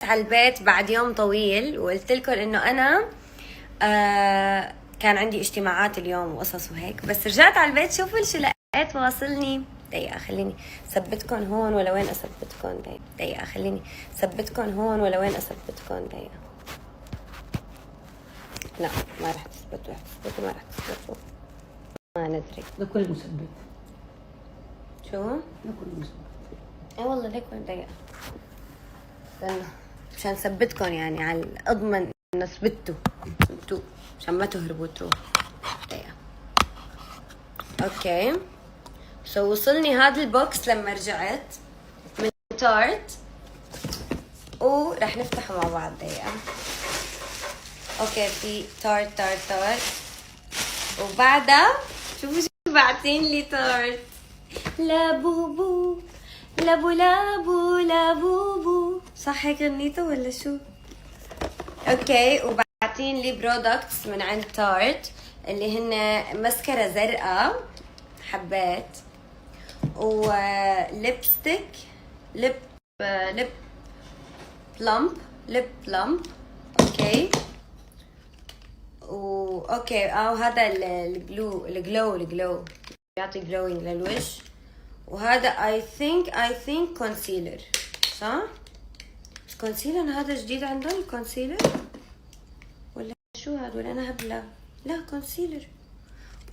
على البيت بعد يوم طويل، وقلت لكم انه انا كان عندي اجتماعات اليوم وقصص وهيك، بس رجعت على البيت. شوفوا شو لقيت واصلني. دقيقة خليني ثبتكم هون ولا وين اثبتكم. دقيقة خليني ثبتكم هون ولا وين اثبتكم. دقيقة. لا ما رح تثبتوا، ما رح تثبتوا، ما ندري. لكل مثبت. شو؟ لكل مثبت. اي والله ليك وين. دقيقة استنى مشان ثبتكم، يعني على اضمن انه ثبتوا عشان ما تهربوا تروحوا. دقيقة. اوكي وصلني هذا البوكس لما رجعت من تارت، ورح نفتحه مع بعض. دقيقة. اوكي في تارت وبعدها شوفوا شو باعتين لي تارت. لابوبو لابو لابو لابوبو، صح هيك غنيته ولا شو؟ اوكي وبعتين لي برودكتس من عند تارت اللي هن مسكرة زرقاء حبات، وليبستيك ليب بلمب. اوكي اوكي وهذا الجلو بيعطي جلوينج للوجه. وهذا اي ثينك كونسيلر، صح؟ بس كونسيلر هذا جديد عندهم الكونسيلر ولا شو هذا؟ ولا انا هبله؟ لا كونسيلر.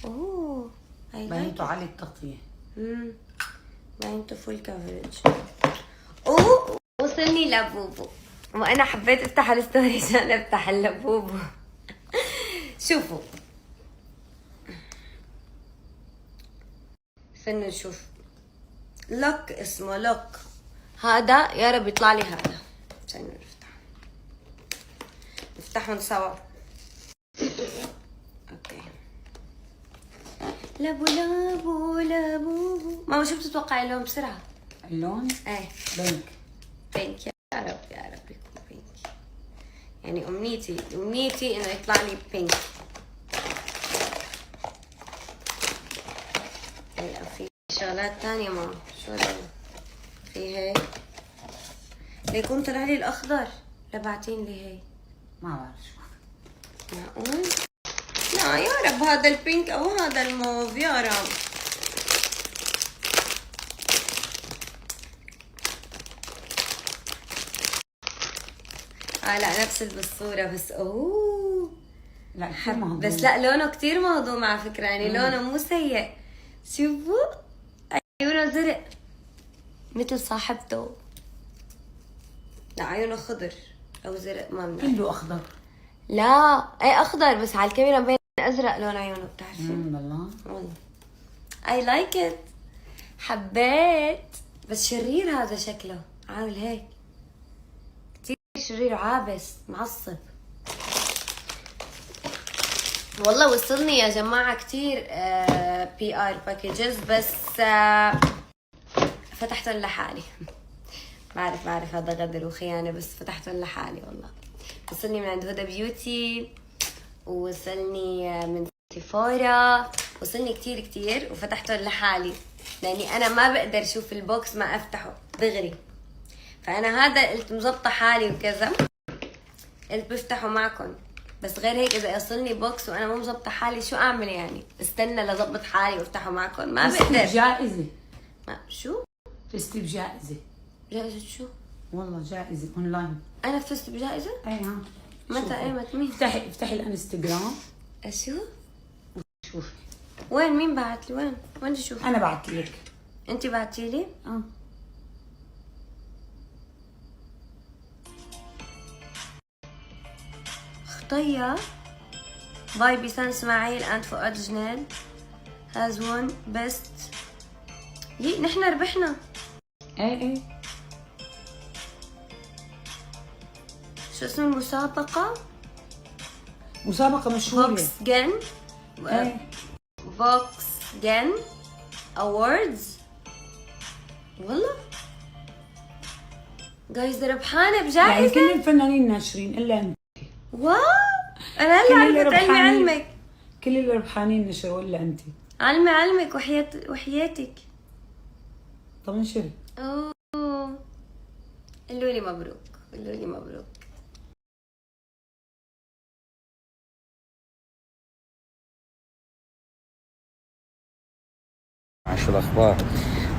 اوه باينته على التغطية. باينته فول كفرج. وصلني لابوبو، وانا حبيت افتح الستوري عشان افتح اللابوبو. شوفوا استنوا نشوف. لوك اسمه لوك، هذا يا رب يطلع لي هذا. استنوا نفتحهم سوا. اوكي لابو ماما شو بتتوقعي اللون بسرعة؟ اللون؟ ايه بينك. يا رب يكون بينك، يعني امنيتي انه يطلع لي بينك. في شغلات تانية ماما. شو هذا؟ في هيك ليكون طلع لي الاخضر. لبعتين لي هي ما بعرف شو. معقول؟ لا يا رب هذا البينك او هذا الموف يا رب. لا نفس بالصورة بس لا كثير مهضوم. بس لا لونه كتير مهضوم على فكرة، يعني لونه مو سيء. شوفوا عيونه زرق مثل صاحبته. لا عيونه خضر او زرق ما بنعرف. كله اخضر. لا اي اخضر بس على الكاميرا مبين ازرق لون عيونه. بتعرفي؟ والله اي لايك ات، حبيت. بس شرير هذا شكله، عامل هيك كتير شرير عابس معصب. والله وصلني يا جماعة كتير بي ار باكجز، بس فتحتهم لحالي. بعرف هذا غدر وخيانة، بس فتحتهم لحالي والله. وصلني من عند هدى بيوتي، ووصلني من سيفورا، وصلني كتير وفتحتهم لحالي، لاني انا ما بقدر اشوف البوكس ما افتحه دغري. فانا هذا قلت مزبطة حالي وكذا، قلت بفتحه معكم. بس غير هيك اذا يصلني بوكس وانا مو مزبطة حالي شو اعمل؟ يعني استنى لظبط حالي وافتحه معكم؟ ما بقدر. جائزة. شو؟ فزتي بجائزة. جائزة شو؟ والله جائزة اونلاين. انا فزت بجائزة؟ اي ها. متى ايمت مين؟ افتحي الانستغرام. شو؟ شوفي وين مين بعت لي؟ وين بدي اشوف؟ انا بعت لك. انت بعتي لي؟ خطية باي بيسان اسماعيل اند فؤاد جنيد هاز وون بيست. نحن ربحنا. ايه شو اسم المسابقة؟ مسابقة مشهورة. فوكس جن أووردز. والله جايز ربحانة بجائزة. يعني كل الفنانين ناشرين الا انت. واو انا هلا عرفت. علمك كل اللي ربحانين نشروا الا انت. علمك وحياتك. طب انشري. قولوا لي مبروك. قولوا لي مبروك. شو الاخبار؟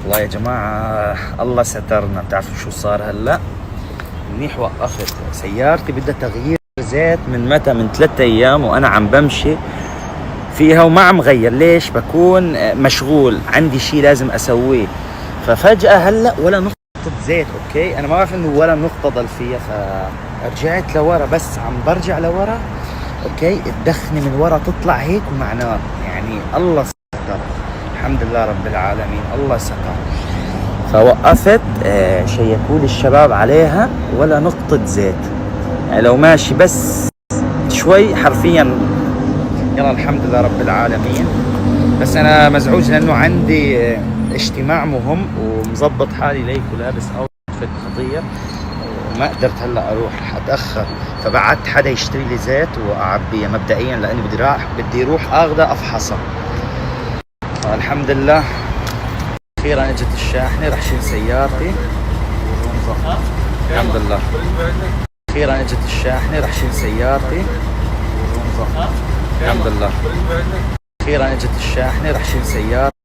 والله يا جماعه الله سترنا. بتعرفوا شو صار هلا؟ منيح وقفت سيارتي بدها تغيير زيت من متى؟ من 3 ايام وانا عم بمشي فيها وما عم غير. ليش؟ بكون مشغول عندي شيء لازم اسويه. ففجأة هلا ولا نقطة زيت. اوكي انا ما بعرف انه ولا نقطة ضل فيها. فرجعت لورا، بس عم برجع لورا اوكي الدخنة من ورا تطلع هيك ومعناه يعني الله ستر. الحمد لله رب العالمين الله ستر. فوقفت شيكوا لي الشباب عليها ولا نقطة زيت. يعني لو ماشي بس شوي حرفيا. يلا الحمد لله رب العالمين. بس انا مزعوج لانه عندي اجتماع مهم ومظبط حالي ليك ولابس اوتفيت خطير وما قدرت هلا اروح، رح اتاخر. فبعت حدا يشتري لي زيت واعبيه مبدئيا لاني بدي اروح اخذها افحصها. الحمد لله اخيرا اجت الشاحنه، رح شيل سيارتي. الحمد لله اخيرا اجت الشاحنه، رح شيل سيارتي. الحمد لله اخيرا اجت الشاحنه، رح شيل سيارتي.